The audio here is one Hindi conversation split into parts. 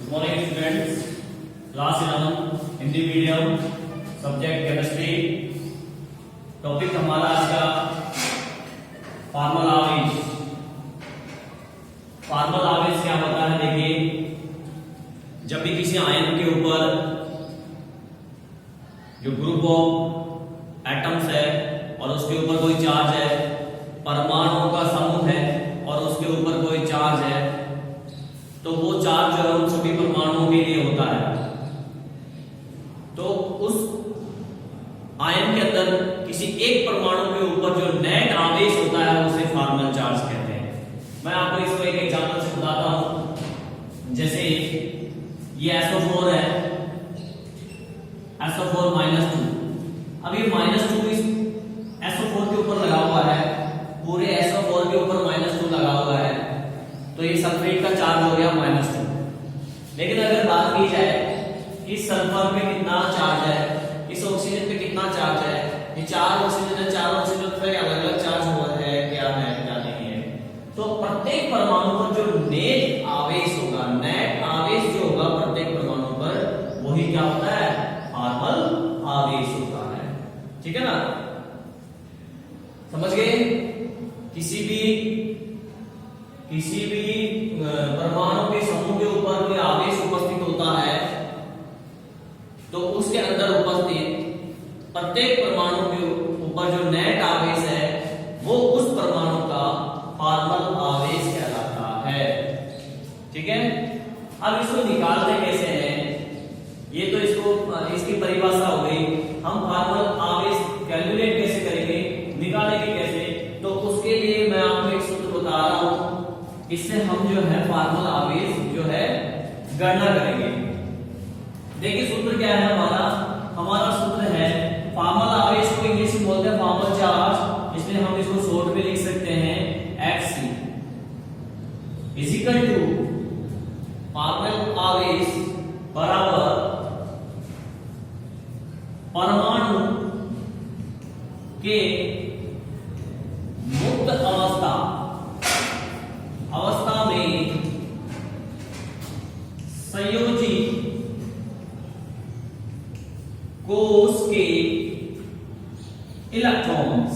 Good morning students, class 11 Hindi medium, subject chemistry. Topic हमारा आज का फार्मल आवेश। फार्मल आवेश क्या होता है? देखिए, जब भी किसी आयन के ऊपर जो ग्रुप ऑफ एटम्स है और उसके ऊपर कोई चार्ज है, परमाणुओं का समूह है और उसके ऊपर कोई चार्ज है, तो वो चार्ज जो है उन सभी परमाणुओं के लिए होता है। तो उस आयन के अंदर किसी एक परमाणु के ऊपर जो नेट आवेश होता है उसे फार्मल चार्ज कहते हैं। मैं आपको इसको एक एग्जांपल से बताता हूं। जैसे ये SO4 है, SO4 -2। अब ये -2 इस SO4 के ऊपर लगा हुआ है, पूरे SO4 के ऊपर -2 लगा हुआ है, तो ये सल्फेट का चार्ज हो गया -2। लेकिन अगर बात की जाए इस सल्फर पे कितना चार्ज है, इस ऑक्सीजन पे कितना चार्ज है, ये 4 ऑक्सीजन है, 4 ऑक्सीजन पे अलग-अलग चार्ज हुआ है, क्या नहीं है। तो प्रत्येक परमाणु पर जो नेट आवेश होगा, नेट आवेश जो होगा प्रत्येक परमाणु पर, वही क्या होता है? फार्मल आवेश होता है। ठीक है ना? समझ गए? किसी भी परमाणु के समूह के ऊपर कोई आवेश उपस्थित होता है तो उसके अंदर उपस्थित प्रत्येक परमाणु के ऊपर जो नेट आवेश है वो उस परमाणु का फार्मल आवेश कहलाता है। ठीक है? अब इसको निकालते कैसे हैं? ये तो इसकी परिभाषा हो गई। हम फार्मल आवेश कैलकुलेट कैसे करेंगे, निकालेंगे कैसे? तो उसके लिए मैं आपको एक सूत्र बता रहा हूं, इससे हम जो है फार्मल आवेश जो है गणना करेंगे। देखिए सूत्र क्या है हमारा सूत्र है, फार्मल आवेश को इंग्लिश में बोलते हैं फार्मल चार्ज, इसलिए हम इसको शॉर्ट में लिख सकते हैं Fc इक्वल टू फार्मल आवेश बराबर परमाणु के मुक्त अवस्था में संयोजी कोश के इलेक्ट्रॉन्स,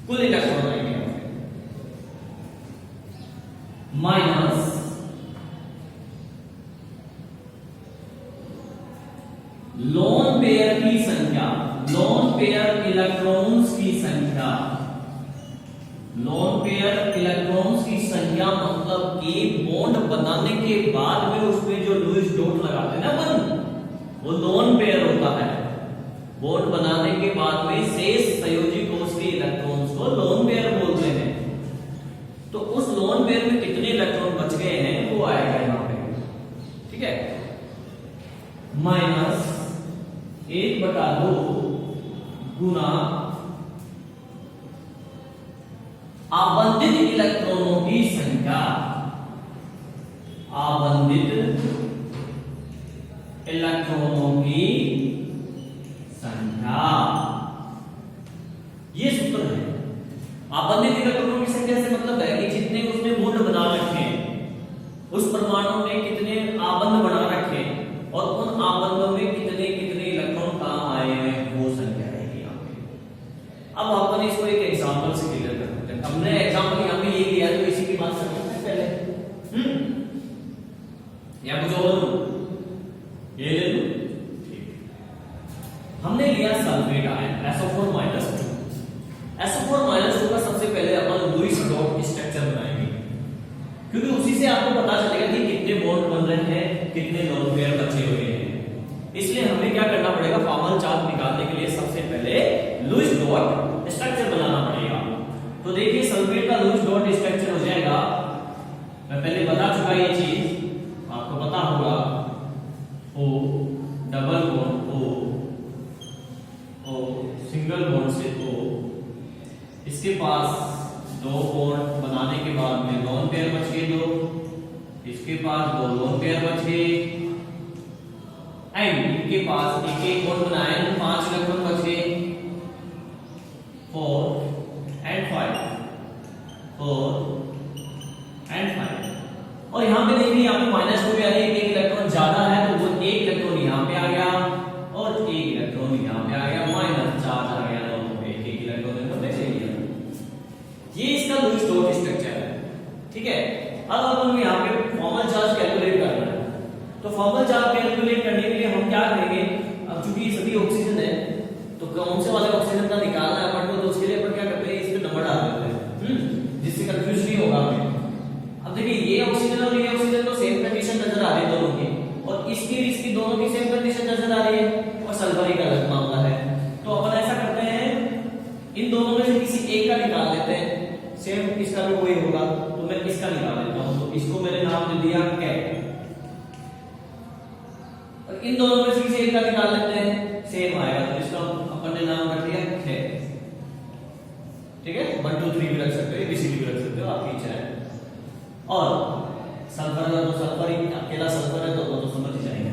कुल इलेक्ट्रॉन आएंगे, माइनस लोन पेयर की संख्या, लोन पेयर इलेक्ट्रॉन्स की संख्या, लोन पेयर इलेक्ट्रॉन्स की संख्या मतलब कि बॉन्ड बनाने के बाद में उसमें जो लुईस डॉट लगाते हैं ना अपन, वो लोन पेयर होता है। बॉन्ड बनाने के बाद में शेष संयोजी कोश के इलेक्ट्रॉन्स को लोन पेयर बोलते हैं। तो उस लोन पेयर में कितने इलेक्ट्रॉन बच गए हैं वो आएगा यहां पे। ठीक है? माइनस 1/2 गुना आवंटित इलेक्ट्रॉनों की संख्या, आवंटित इलेक्ट्रॉनों की संख्या, ये सूत्र है। आवंटित इलेक्ट्रॉनों की संख्या से मतलब है कि जितने उसने बॉन्ड बना रखे, उस परमाणु में कितने आबंध बना रखे और उन आबंधों में कितने इलेक्ट्रॉन कहां आए हैं, वो संख्या रहेगी यहां पे। अब अपन इसको एक एग्जांपल से क्लियर करते हैं। हमने एग्जांपल यहां पे ये लिया, तो इसी की बात करते हैं पहले। या कुछ और ये ले लो। हमने लिया सल्फेट आयन SO4 -2। SO4 -2 का सबसे पहले अपन लुईस डॉट स्ट्रक्चर बनाएंगे, क्योंकि उसी से आपको पता चलेगा कि कितने बॉन्ड बन रहे हैं, कितने लोन पेयर बचे हुए हैं। इसलिए हमें क्या करना पड़ेगा, फार्मल चार्ज निकालने के लिए सबसे पहले लुईस डॉट स्ट्रक्चर बनाना पड़ेगा। तो देखिए सल्फेट का लुईस डॉट स्ट्रक्चर हो जाएगा, मैं पहले बता चुका ये चीज, आपको पता होगा, O double bond O single bond से O, इसके पास 2 बॉन्ड बनाने के बाद में लोन पेयर बच गए 2, इसके पास 2 लोन पेयर बच गए, एंड इनके पास एक बॉन्ड बनाए 5 इलेक्ट्रॉन बच गए, 4 एंड 5, 4 एंड 5। और यहां पे देखिए यहाँ पे -2 यानी एक इलेक्ट्रॉन ज्यादा है, तो वो एक इलेक्ट्रॉन यहाँ पे आ गया और एक इलेक्ट्रॉन यहाँ पे आ गया, माइनस चार्ज आ गया, दोनों पे एक एक इलेक्ट्रॉन इन्होंने ले लिया। ये इसका लुईस डॉट स्ट्रक्चर है, ठीक है। अब हम यहाँ पे फॉर्मल चार्ज कैलकुलेट करना है, तो फॉर्मल चार्ज कैलकुलेट करने के लिए हम क्या करेंगे, अब चूंकि ये सभी ऑक्सीजन है तो कौन से वाले ऑक्सीजन का निकालना है अपन को, तो उसके लिए अपन क्या करते हैं, इस पे नंबर डाल देते हैं, जिससे कंफ्यूज नहीं होगा हमें। अब देखिए ये ऑक्सीजन और ये ऑक्सीजन तो सेम कंडीशन नजर आ रही है दोनों की, और इसकी दोनों की सेम कंडीशन नजर आ रही है, और सल्फर का अलग मामला है। तो अपन ऐसा करते हैं, इन दोनों में से किसी एक का निकाल लेते हैं, सेम इसका भी वही होगा, तो मैं इसका निकाल लेता हूं, तो इसको मैंने नाम दे दिया कैट, और इन दोनों में से किसी एक का निकाल लेते हैं, सेम आएगा, तो इसका अपन ने नाम रख दिया कैट, ठीक है। 1 2 3 भी रख सकते हो, एबीसीडी भी रख सकते हो, आपकी इच्छा है। और सल्फर का तो सल्फर ही अकेला सल्फर है, तो वो तो समझ ही जाएंगे।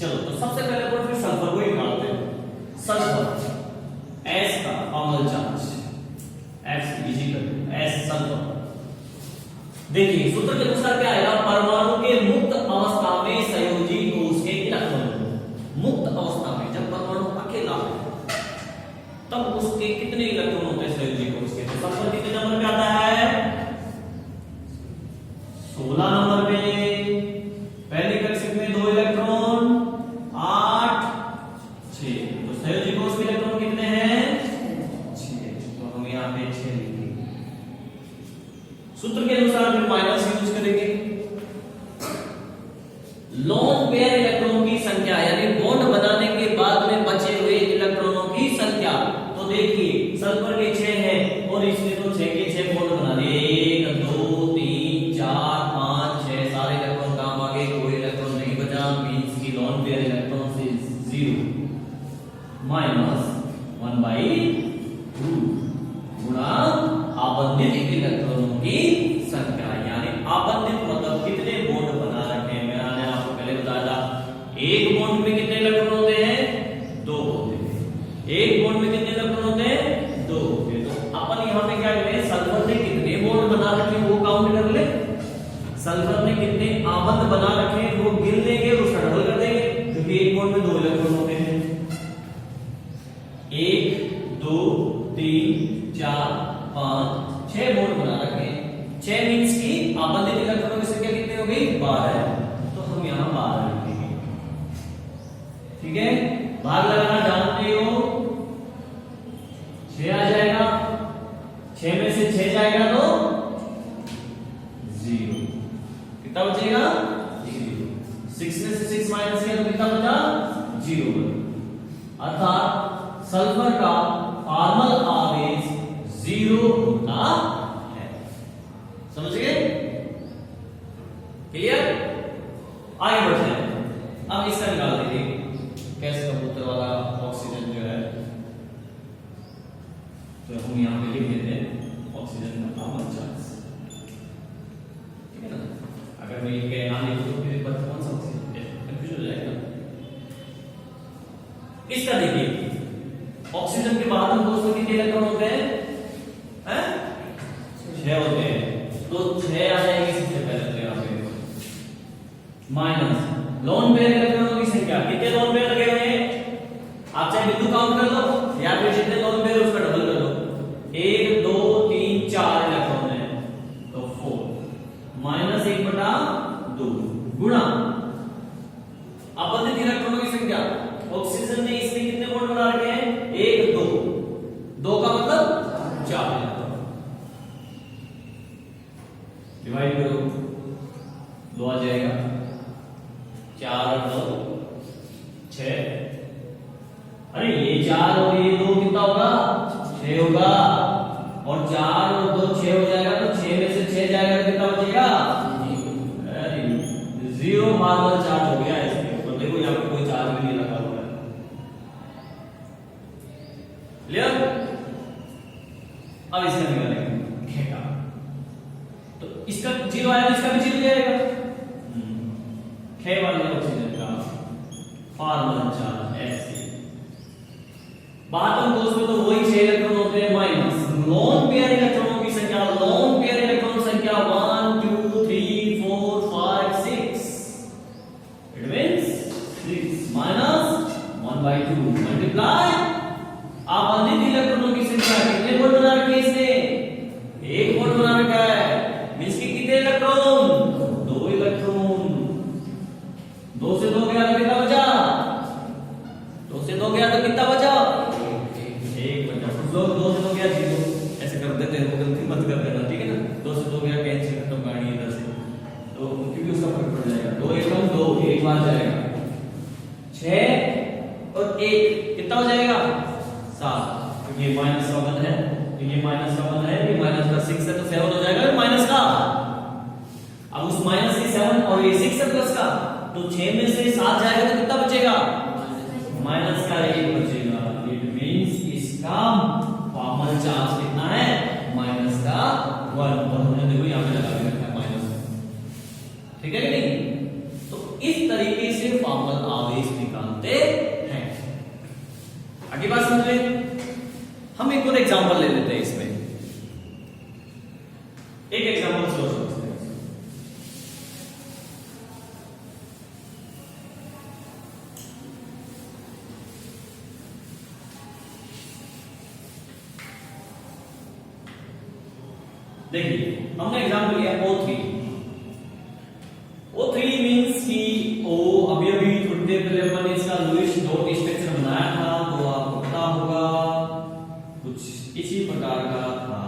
चलो तो सबसे पहले अपन फिर सल्फर को ही निकालते हैं। सल्फर S का formal charge F equal S sulphur. देखिए सूत्र के अनुसार क्या आएगा, परमाणु के मुक्त अवस्था में संयोजी कोष के इलेक्ट्रॉन, मुक्त अवस्था में जब परमाणु अकेला है तब उसके कितने इलेक्ट्रॉन होते हैं संयोजी कोष के, तो सल्फर कितने नंबर पे आता है, 16 नंबर पे। पहले कक्षक में 2 इलेक्ट्रॉन 8 6, तो संयोजी कोष के इलेक्ट्रॉन कितने हैं 6, तो हम यहाँ पे 6 लिखेंगे। सूत्र के अनुसार फिर माइनस यूज करेंगे, लोन पेयर इलेक्ट्रॉनों की संख्या यानी बॉन्ड बनाने के बाद में बचे हुए इलेक्ट्रॉनों की संख्या, तो देखिए सल्फर के 6 है और इसने तो 6 के 6 बॉन्ड बना दिए, 1 2 3 4 5 6 सारे इलेक्ट्रॉन काम आ गए, कोई इलेक्ट्रॉन नहीं बचा, मींस की लोन पेयर इलेक्ट्रॉन से 0 माइनस 1/2 गुणा आबंधित इलेक्ट्रॉनों की संख्या, यानी आबंधित मतलब कितने बॉन्ड बना रखे हैं। मैंने आपको पहले बताया था एक बॉन्ड में कितने इलेक्ट्रॉन होते हैं 2 होते हैं, एक बॉन्ड में कितने इलेक्ट्रॉन होते हैं 2 होते हैं। तो अपन यहाँ पे क्या करें, सल्फर ने कितने बॉन्ड बना रखे वो काउंट कर ले, सल्फर ने कितने आबंध बना रखे वो गिन लेंगे, उसका डबल कर देंगे, क्योंकि एक बॉन्ड में 2 इलेक्ट्रॉन होते हैं। 1 2 3 4 5 6 बॉन्ड बना रखे हैं, 6 मींस की आबंधित इलेक्ट्रॉनों की संख्या कितनी हो गई 12, तो हम यहाँ 12 लिखेंगे, ठीक है। भाग लगाना जानते हो, 6 आ जाएगा, 6 में से 6 जाएगा तो 0, कितना बचेगा 0, 6 में से 6 माइनस किया तो कितना बचा 0, अर्थात सल्फर का फॉर्मल आवेश 0 होता है। समझ गए, क्लियर। आगे बढ़ते हैं, अब इसका निकाल दीजिए गैस कबूतर वाला ऑक्सीजन जो है, तो हम यहाँ पे लिख देते हैं ऑक्सीजन का फॉर्मल चार्ज, ठीक है ना। अगर मैं ये कहना लिखूं तो फिर कौन सा ऑक्सीजन कंफ्यूज हो जाएगा। इसका देखिए ऑक्सीजन के बाद हम दोस्तों कितने इलेक्ट्रॉन होते हैं, 6 होते हैं, तो 6 आ जाएंगे सबसे पहले तो यहाँ पे, माइनस लोन पेयर इलेक्ट्रॉनों की संख्या, कितने लोन पेयर लगे हुए हैं, आप चाहे बिंदु काउंट कर लो या फिर जितने लोन पेयर उसका डबल कर लो, 1 2 3 4 इलेक्ट्रॉन है, तो 4 माइनस 1/2 गुणा आबंधित इलेक्ट्रॉनों की संख्या, ऑक्सीजन ने इसमें कितने बॉन्ड बना रखे हैं 1 2, 2 का मतलब 4, डिवाइड करो 2 आ जाएगा, 4 और 2 6, अरे ये 4 और ये 2 कितना होगा 6 होगा, और 4 और 2 6 हो जाएगा, तो 6 में से 6 जाएगा तो कितना बचेगा 0 फॉर्मल चार्ज हो गया इसके ऊपर। देखो यहाँ पे कोई चार्ज भी नहीं लगा हुआ है, क्लियर। अब इसका निकालेंगे खेका, तो इसका 0 आया, इसका भी 0 जाएगा, खे वाले ऑक्सीजन का फॉर्मल चार्ज ऐसे। बात हम दोस्तों तो वही 6 इलेक्ट्रॉन होते हैं, माइनस लोन पेयर इलेक्ट्रॉनों की संख्या, लोन पेयर इलेक्ट्रॉन संख्या 1 2 3 4 5 मल्टीप्लाई आबंधित इलेक्ट्रॉनों की संख्या। कितने बोल्ट बना रखे इसने? 1 बोल्ट बना रखा है। मींस कि कितने इलेक्ट्रॉन? 2 इलेक्ट्रॉन। 2 से 2 गया तो कितना बचा? 2 से 2 गया तो कितना बचा? 1 बचा। कुछ लोग 2 से 2 गया 0 ऐसे कर देते हैं, वो गलती मत कर देना, ठीक है ना। 2 से 2 गया कैंसिल, खत्म कहानी इधर से, तो क्योंकि उसका फर्क पड़ जाएगा। 2 एकम 2 एक बार जाएगा, 6 और 1 कितना हो जाएगा? 7। तो ये माइनस का 1 है, तो ये माइनस का 1 है, ये माइनस का 6 है, तो 7 हो जाएगा माइनस का। अब उस माइनस के 7 और ये 6 है प्लस का, तो 6 में से 7 जाएगा तो कितना बचेगा? माइनस का 1 बचेगा। इट मींस इसका फॉर्मल चार्ज कितना है? माइनस का 1। तो हमने देखो यहाँ पे लगा दिया है माइनस, ठीक है कि नहीं? तो इस तरीके से फॉर्मल आवेश निकालते हैं। आगे बात समझ लें। हम एक और एग्जांपल ले लेते हैं इसमें, एक एग्जांपल से समझते हैं। देखिए हमने एग्जांपल लिया O3। O3 मींस कि O अभी थोड़ी देर पहले हमने इसका लुईस डॉट स्ट्रक्चर बनाया था, तो आपको पता होगा कुछ इसी प्रकार का था।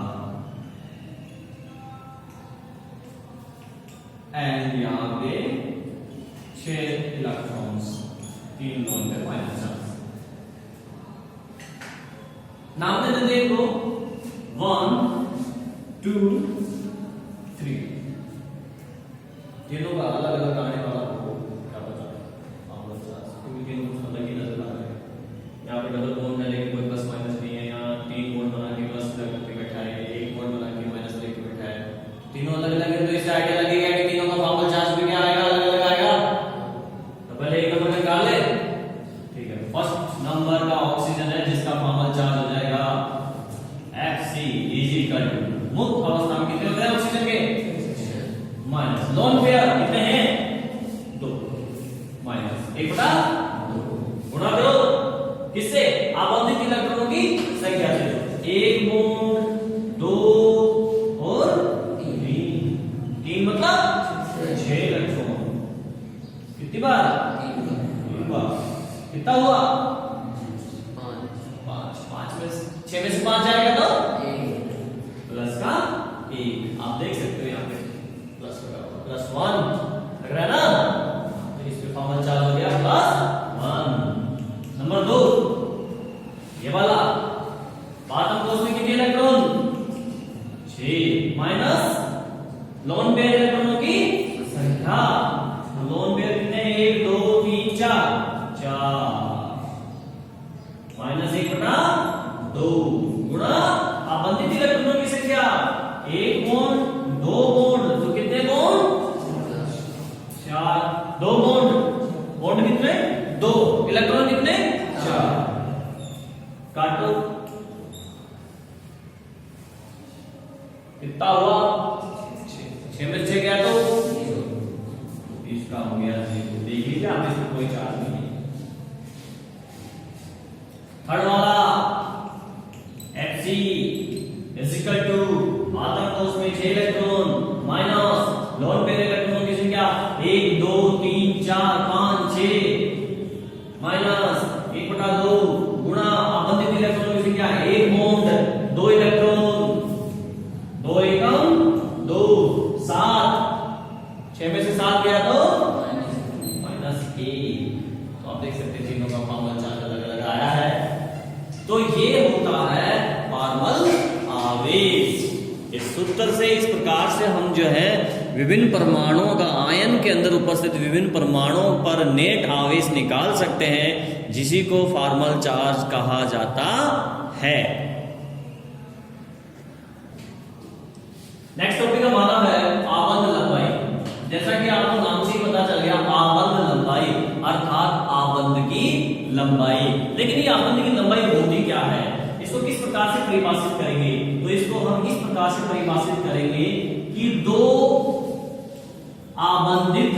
एंड यहाँ पे 6 इलेक्ट्रॉन्स, 3 लोन पे माइनस चार्ज। नाम दे देते हैं को 1 2 3। तीनों का अलग अलग आने वाला आपको क्या पता फॉर्मल चार्ज, क्योंकि तीनों अलग ही नजर आ रहे हैं। यहाँ पे डबल बॉन्ड है लेकिन कोई प्लस माइनस नहीं है। यहाँ 3 बॉन्ड बना के प्लस लेके बैठा है, 1 बॉन्ड बना के माइनस लेके बैठा है। तीनों अलग अलग है, तो इससे आइडिया लगेगा कि तीनों का फॉर्मल चार्ज भी क्या आएगा? अलग अलग आएगा। तो पहले एक नंबर निकाल ले, ठीक है। फर्स्ट नंबर का ऑक्सीजन है जिसका फॉर्मल चार्ज हो जाएगा Fc इक्वल टू मुक्त अवस्था में कितने होते हैं ऑक्सीजन के? माइनस। लोन पेयर कितने हैं? 2 माइनस 1 बटा 2 गुणा करो किससे? आबंधित इलेक्ट्रॉनों की संख्या से। 1 बॉन्ड 2 और 3 मतलब 6 इलेक्ट्रॉन। कितनी बार? 3 बार। कितना हुआ? 5 में 6 में से 5 जाएगा तो प्लस का 1। आप देख सकते हो यहाँ पे प्लस +1 लग रहा है ना, तो इस पे फॉर्मल चार्ज हो गया +1। नंबर 2 ये वाला बॉटम कोष में कितने इलेक्ट्रॉन? 6 माइनस लोन पेयर इलेक्ट्रॉनों की संख्या। लोन पेयर कितने? 1 2 3 4 माइनस 1 बटा 2 गुणा आबंधित इलेक्ट्रॉनों की संख्या। 1 बॉन्ड 2 बॉन्ड, तो कितने बॉन्ड? 4। 2 बॉन्ड कितने? 2। इलेक्ट्रॉन कितने? 4। काटो कितना हुआ? 6 में 6 गया तो इसका हो गया 0। देख लीजिए आप, इसमें कोई चार्ज नहीं है। थर्ड वाला Fc इक्वल टू आतंक कोष में 6 इलेक्ट्रॉन माइनस लोन पेयर इलेक्ट्रॉनों की संख्या 1 2 3 4 5 6 माइनस 1 बटा 2 गुणा आबंधित इलेक्ट्रॉनों की संख्या 1 बॉन्ड 2 इलेक्ट्रॉन 2 एकम 2 7। 6 में से 7 गया तो -1। तो आप देख सकते हैं तीनों का फॉर्मल चार्ज अलग अलग आया है। तो ये होता है फॉर्मल आवेश। इस सूत्र से, इस प्रकार से हम जो है विभिन्न परमाणुओं का आयन के अंदर उपस्थित विभिन्न परमाणुओं पर नेट आवेश निकाल सकते हैं, जिसी को फॉर्मल चार्ज कहा जाता है। नेक्स्ट टॉपिक हमारा है आबंध लंबाई। जैसा कि आपको नाम से ही पता चल गया, आबंध लंबाई अर्थात आबंध की लंबाई। लेकिन ये आबंध की लंबाई होती क्या है, इसको किस प्रकार से परिभाषित करेंगे? तो इसको हम इस प्रकार से परिभाषित करेंगे कि 2 आबंधित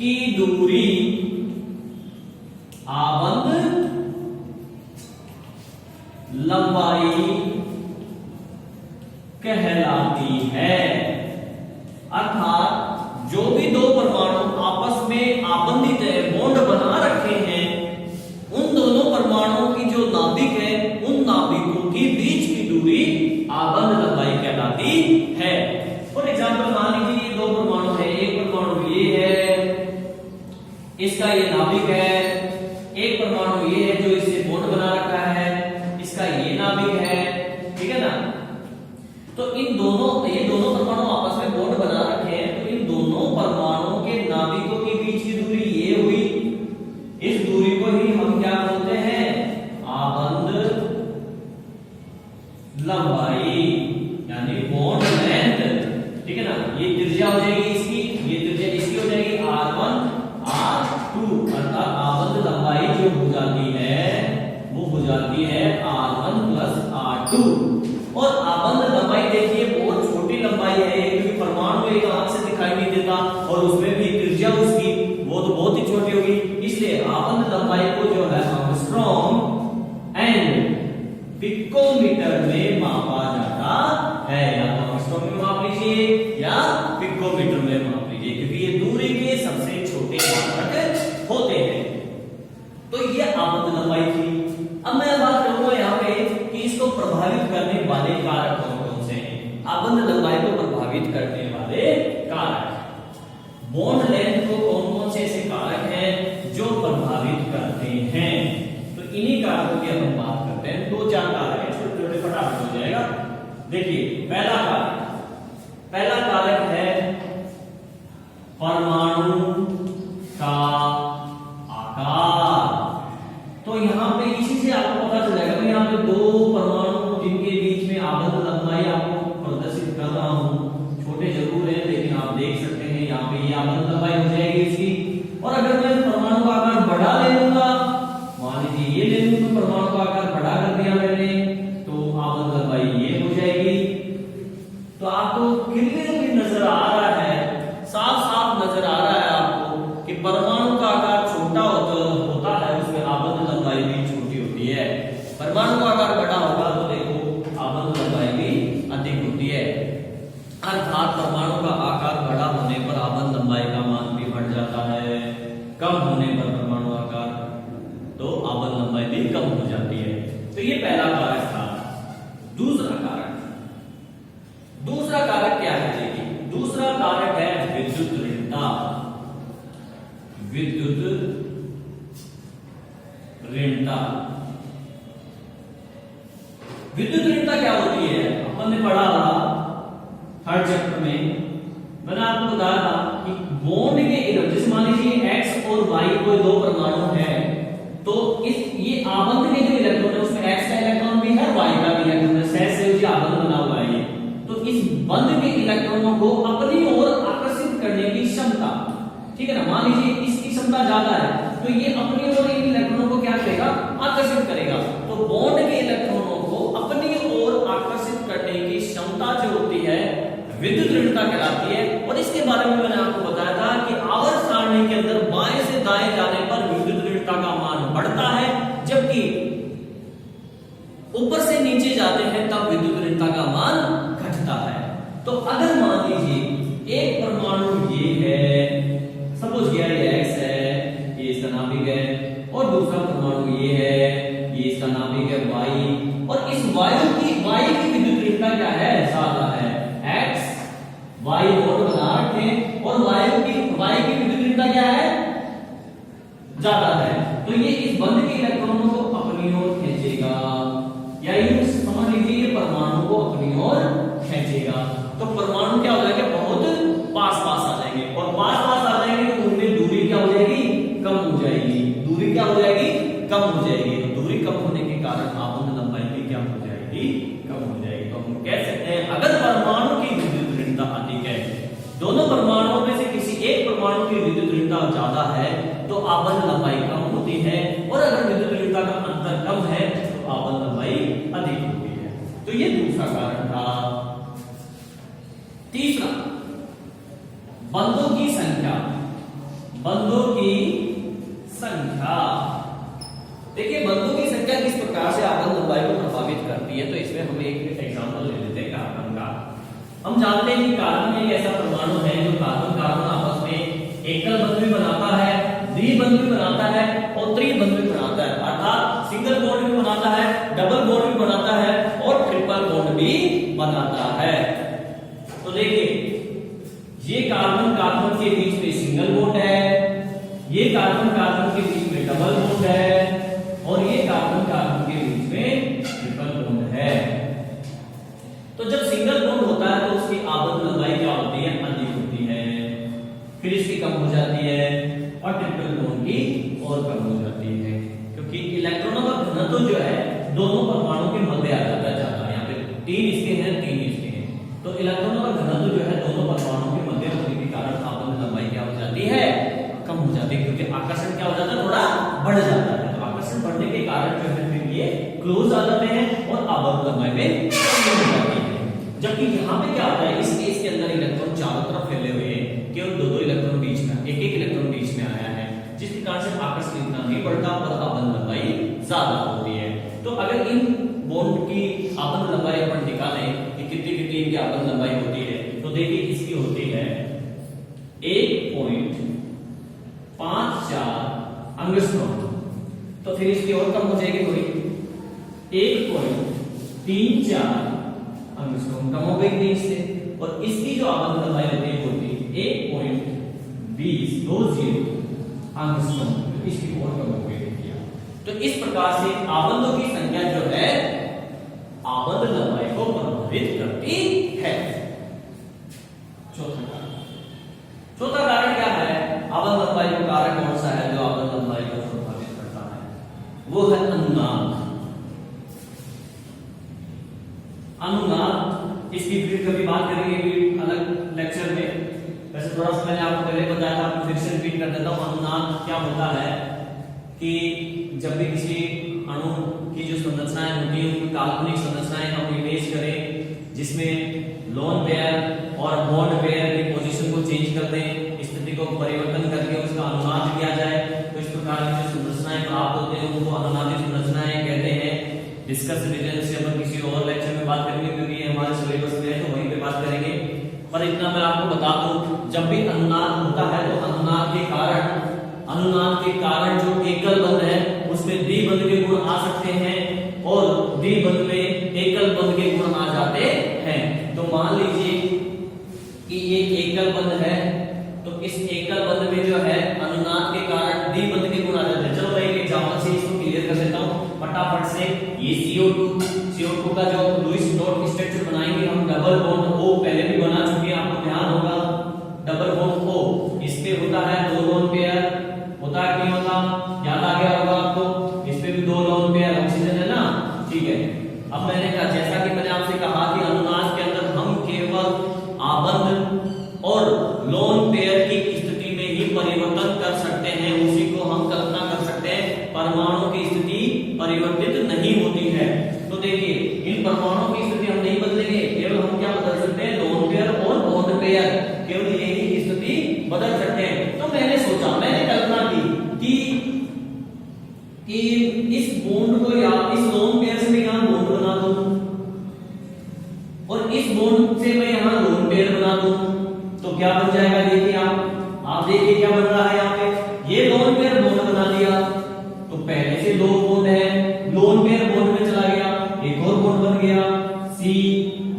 की दूरी आबंध लंबाई कहलाती है। अर्थात जो भी दो परमाणु आपस में आबंधित है, बॉन्ड बना रखे हैं, उन दोनों परमाणुओं की जो नाभिक है, उन नाभिकों के बीच की दूरी आबंध लंबाई कहलाती है। फॉर एग्जाम्पल मान लीजिए ये दो परमाणु है, एक परमाणु ये है, इसका ये नाभिक है, एक परमाणु ये है जो इससे बॉन्ड बना रखा है, इसका ये नाभिक है, ठीक है ना। तो इन दोनों, ये दोनों परमाणु आपस में बॉन्ड बना रखे हैं, तो इन दोनों परमाणुओं के नाभिकों के बीच की दूरी ये हुई। इस दूरी को ही हम क्या बोलते हैं? आबंध लंबाई, यानी बॉन्ड लेंथ, ठीक है ना। ये त्रिज्या हो जाएगी इसकी, ये त्रिज्या इसकी हो जाएगी R1 R2, अर्थात आबंध लंबाई जो हो जाती है वो हो जाती है R1 प्लस R2। और आबंध लंबाई देखिए बहुत छोटी लंबाई है, क्योंकि परमाणु एक आंख से दिखाई नहीं देता, और उसमें भी त्रिज्या उसकी वो तो बहुत ही छोटी होगी, इसलिए आबंध लंबाई को जो है एंगस्ट्रॉम एंड पिकोमीटर में मापा जाता है। या तो एंगस्ट्रॉम में माप लीजिए या पिकोमीटर में माप लीजिए, क्योंकि ये दूरी के सबसे छोटे मात्रक होते हैं। तो ये आबंध लंबाई थी। अब मैं बात करूंगा यहाँ पे कि इसको प्रभावित करने वाले कारक कौन कौन से हैं। आबंध लंबाई को प्रभावित करने वाले कारक, बॉन्ड लेंथ को कौन कौन से ऐसे कारक हैं जो प्रभावित करते हैं, तो इन्हीं कारकों की हम बात करते हैं। दो चार कारक हैं, छोटे छोटे फटाफट हो जाएगा। देखिए पहला कारक है परमाणु का आकार। तो यहाँ पे इसी से आपको पता चल जाएगा। मैं यहाँ पे दो परमाणु जिनके बीच में आबंध लंबाई आपको प्रदर्शित कर रहा हूँ, छोटे जरूर है लेकिन आप देख सकते हैं यहाँ पे ये आबंध लंबाई हो जाएगी इसकी। और अगर मैं परमाणु का आकार बढ़ा ले लूंगा, मान लीजिए ये ले लूं, तो परमाणु का आकार बढ़ा कर दिया मैंने, तो आबंध लंबाई ये हो जाएगी। तो आपको क्लियरली नजर आ रहा है, साफ साफ नजर आ रहा है आपको कि परमाणु का आकार छोटा होता है, उसमें आबंध लंबाई भी छोटी होती है। परमाणु का आकार बड़ा होगा तो देखो आबंध लंबाई भी अधिक होती है। अर्थात परमाणु का आकार बड़ा होने पर आबंध लंबाई का मान भी बढ़ जाता है, कम होने पर परमाणु आकार तो आबंध लंबाई भी कम हो जाती है। तो ये पहला कारक था। दूसरा कारक क्या है? देखिए दूसरा कारक है विद्युत ऋणता। विद्युत ऋणता क्या होती है? अपन ने पढ़ा था थर्ड चैप्टर में, मैंने आपको बताया था कि बॉन्ड के इलेक्ट्रॉन, जैसे मान लीजिए x और y कोई दो परमाणु है, तो ये आबंध के जो इलेक्ट्रॉन है उसमें x का इलेक्ट्रॉन भी है, y का भी इलेक्ट्रॉन है, सहसंयोजी आबंध बना हुआ है। तो इस बंध के इलेक्ट्रॉनों को अपनी ओर आकर्षित करने की क्षमता, ठीक है ना, मान लीजिए इसकी क्षमता ज्यादा है तो ये अपनी ओर इन इलेक्ट्रॉनों को क्या करेगा? आकर्षित करेगा। तो बॉन्ड के इलेक्ट्रॉनों को अपनी ओर आकर्षित करने की क्षमता जो होती है विद्युत ऋणता कहलाती है। और इसके बारे में मैंने आपको बताया था कि आवर्त सारणी के अंदर बाएं से दाएं जाने पर विद्युत ऋणता का मान बढ़ता है, जबकि ऊपर से नीचे जाते हैं तब विद्युत ऋणता का मान घटता है। तो अगर मान लीजिए एक परमाणु ये है, सपोज ये x है, ये इसका नाभिक है, और दूसरा परमाणु ये है, ये इसका नाभिक है y, और इस वायु की विद्युत ऋणता क्या है? ज्यादा है। x y बॉन्ड बना रखे और वायु की विद्युत ऋणता क्या है? ज्यादा है। तो ये इस बंध के इलेक्ट्रॉनों को अपनी ओर खींचेगा, या यूं समझ लीजिए परमाणु को अपनी ओर खींचेगा। तो परमाणु क्या हो जाएगा? बहुत पास आ जाएंगे, और पास आ जाएंगे तो उनमें दूरी क्या हो जाएगी? कम हो जाएगी। दूरी क्या हो जाएगी? कम हो जाएगी। तो दूरी कम होने के कारण आबंध लंबाई भी क्या हो जाएगी? कम हो जाएगी। तो हम कह सकते हैं अगर परमाणु की विद्युत ऋणता अधिक है, दोनों परमाणुओं में से किसी एक परमाणु की विद्युत ऋणता ज्यादा है तो आबंध लंबाई कम होती है, और अगर विद्युत ऋणता का अंतर कम है तो आबंध लंबाई अधिक होती है। तो ये दूसरा कारण था। तीसरा, बंधों की संख्या। बंधों की संख्या। देखिए बंधों की संख्या किस प्रकार से आबंध लंबाई को प्रभावित करती है, तो इसमें हम एक एग्जांपल ले लेते हैं कार्बन का। हम जानते हैं कि कार्बन एक ऐसा परमाणु है जो कार्बन कार्बन आपस में एकल बंध भी बनाता है, द्विबंध भी बनाता है और त्रिबंध भी बनाता है, अर्थात सिंगल बॉन्ड भी बनाता है, डबल बॉन्ड भी बनाता है और ट्रिपल बॉन्ड भी बनाता है। तो देखिए ये कार्बन कार्बन के बीच में सिंगल बॉन्ड है, ये कार्बन कार्बन के बीच में डबल बॉन्ड है और ये कार्बन कार्बन के बीच में ट्रिपल बॉन्ड है। तो जब सिंगल बॉन्ड होता है तो उसकी आबंध लंबाई क्या होती है, अधिक होती है, फिर इसकी कम हो जाती है और ट्रिपल बॉन्ड की और कम हो जाती है, क्योंकि इलेक्ट्रॉनों का घनत्व जो है दोनों परमाणु के मध्य आ जाता है ज्यादा। यहाँ पे 3 इसके हैं 3 इसके हैं, तो इलेक्ट्रॉनों का घनत्व जो है दोनों परमाणु के मध्य होने के कारण आबंध लंबाई क्या हो जाती है, कम हो जाती है, क्योंकि आकर्षण क्या हो जाता है, थोड़ा बढ़ जाता है। तो आकर्षण बढ़ने के कारण जो है फिर ये क्लोज आ जाते हैं और आबंध लंबाई में कमी हो जाती है। जबकि यहाँ पे क्या होता है, इस केस के अंदर इलेक्ट्रॉन चारों तरफ फैले हुए हैं, केवल दो इलेक्ट्रॉन बीच में, एक इलेक्ट्रॉन बीच में आया है, जिसके कारण से आकर्षण इतना नहीं बढ़ता और आबंध लंबाई ज्यादा होती है। तो अगर इन बॉन्ड की आबंध लंबाई अपन निकालें कि कितनी कितनी इनकी आबंध लंबाई होती है, तो देखिए इसकी होती है 1.54 एंगस्ट्रॉम, तो फिर इसकी और कम हो जाएगी थोड़ी, 1.34 एंगस्ट्रॉम कम हो गई थी इससे, और इसकी जो आबंध लंबाई होती है 1.20 एंगस्ट्रॉम, इसकी और कम हो गई थी। तो इस प्रकार से आबंधों की संख्या जो है आबंध लंबाई को प्रभावित करती है। चौथा कारण क्या है, आबंध लंबाई का कारक कौन सा है जो आबंध लंबाई को प्रभावित करता है, वो है अनुनाद। अनुनाद इसकी फिर कभी बात करेंगे अलग लेक्चर में, वैसे थोड़ा सा मैंने आपको पहले बताया था, फिर से रिपीट कर देता हूं। अनुनाद क्या होता है कि जब भी किसी अणु की जो संरचनाएं होती है उनकी काल्पनिक संरचनाएं हम इमेज करें, जिसमें लोन पेयर और बॉन्ड पेयर की पोजीशन को चेंज कर दें, स्थिति को परिवर्तन करके उसका अनुनाद किया जाए, तो इस प्रकार की जो संरचनाएं प्राप्त होते हैं उनको अनुनादित संरचनाएं कहते हैं। डिस्कस डिटेल से अपन किसी और लेक्चर में बात करेंगे, क्योंकि ये हमारे सिलेबस में है तो वहीं पे बात करेंगे। पर इतना मैं आपको बता दूं, जब भी अनुनाद होता है तो अनुनाद के कारण जो एकल बंध है उसमें द्विबंध के गुण आ सकते हैं और द्विबंध में एकल बंध के गुण आ जाते हैं। तो मान लीजिए कि ये एकल बंध है, तो इस एकल बंध में जो है अनुनाद के कारण द्विबंध के गुण आ जाते हैं। चलो मैं एक एग्जांपल से इसको क्लियर कर देता हूं फटाफट से। ये CO2 का जो लुईस डॉट स्ट्रक्चर बनाएंगे हम, डबल बॉन्ड O पहले भी बना चुके हैं, आपको ध्यान होगा। डबल बॉन्ड O, इस पे होता है 2 लोन पेयर, होता है नहीं होता, याद आ गया होगा आपको। इस पे भी 2 लोन पेयर ऑक्सीजन है ना, ठीक है। अब मैंने कहा, जैसा कि मैंने आपसे कहा कि अनुनाद के अंदर हम केवल आबंध और लोन पेयर की स्थिति में ही परिवर्तन कर सकते हैं, उसी को हम कल्पना कर सकते हैं। परमाणु की स्थिति परिवर्तित नहीं होती है। तो देखिए इन परमाणुओं की स्थिति हम नहीं बदलेंगे, केवल हम क्या बदल सकते हैं, लोन पेयर और बॉन्ड पेयर, केवल यही स्थिति बदल सकते हैं। तो मैंने सोचा, मैंने कल्पना की कि इस बॉन्ड को या इस लोन पेयर से मैं यहां बॉन्ड बना दूं और इस बॉन्ड से मैं यहां लोन पेयर बना दूं, तो क्या बन जाएगा, देखिए आप देखिए क्या बन रहा है। यहाँ पे ये लोन पेयर बॉन्ड बना दिया, तो पहले से 2 बॉन्ड है, लोन पेयर बॉन्ड में चला गया, एक और बॉन्ड बन गया C,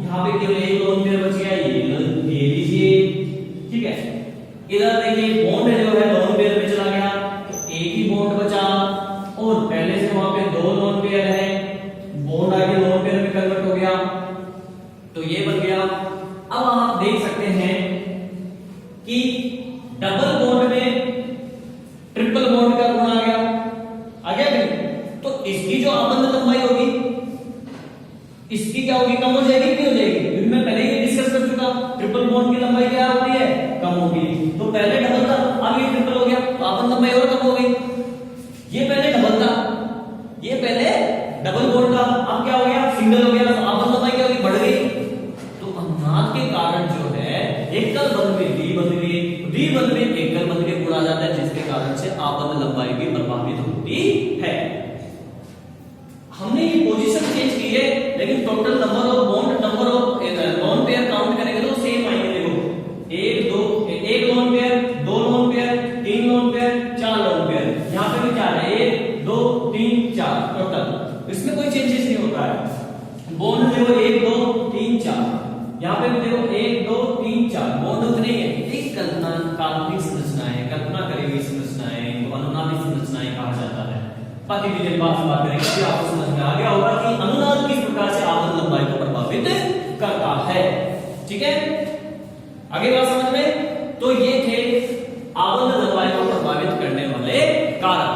यहाँ पे केवल एक लोन पेयर बच गया, ये लीजिए, ठीक है। इधर देखिए बॉन्ड जो है लोन पेयर में चला गया, तो एक ही बॉन्ड बचा और पहले से वहां पे 2 लोन पेयर है, बॉन्ड आगे लोन पेयर में कन्वर्ट हो गया, तो ये बन गया। अब आप देख सकते हैं कि डबल बॉन्ड में ट्रिपल बॉन्ड का गुण आ गया नहीं? तो इसकी जो आबंध लंबाई होगी, इसकी क्या होगी, कम हो जाएगी, नहीं हो जाएगी? क्योंकि मैं पहले ही डिस्कस कर चुका, ट्रिपल बॉन्ड की लंबाई क्या होती है, कम होगी। तो पहले डबल था, अब ये ट्रिपल हो गया, तो आबंध लंबाई और कम हो गई। ये पहले डबल था, ये पहले डबल बॉन्ड था, अब क्या हो गया, सिंगल हो गया, तो आबंध लंबाई क्या होगी, बढ़ गई। तो अनुनाद के कारण जो है एकल बंध में द्विबंध के एकल बंध के गुण आ जाता है, होती है। हमने ये पोजीशन चेंज की है, लेकिन total number of bond, number of lone pair count करेंगे तो सेम आएंगे। देखो एक लोन पेयर, दो लोन पेयर, तीन लोन पेयर, चार लोन पेयर, यहाँ पे भी चार है, 1 2 3 4 टोटल, इसमें कोई चेंजेस नहीं होता है। बॉन्ड देखो 1 2 3 4, यहाँ पे भी देखो 1 2 3 4 बॉन्ड उतने ही है। एक कल्पना काल्पनिक संरचनाएं, कल्पना करी हुई संरचनाएं तो अनुनादिक संरचनाएं कहा जाता है। बाकी डिटेल बात करेंगे, फिर आपको समझ में आ गया होगा कि अनुनाद किस प्रकार से आवर्त लंबाई को प्रभावित करता है। ठीक है, आगे बात समझ में। तो ये थे आवर्त लंबाई को प्रभावित करने वाले कारक।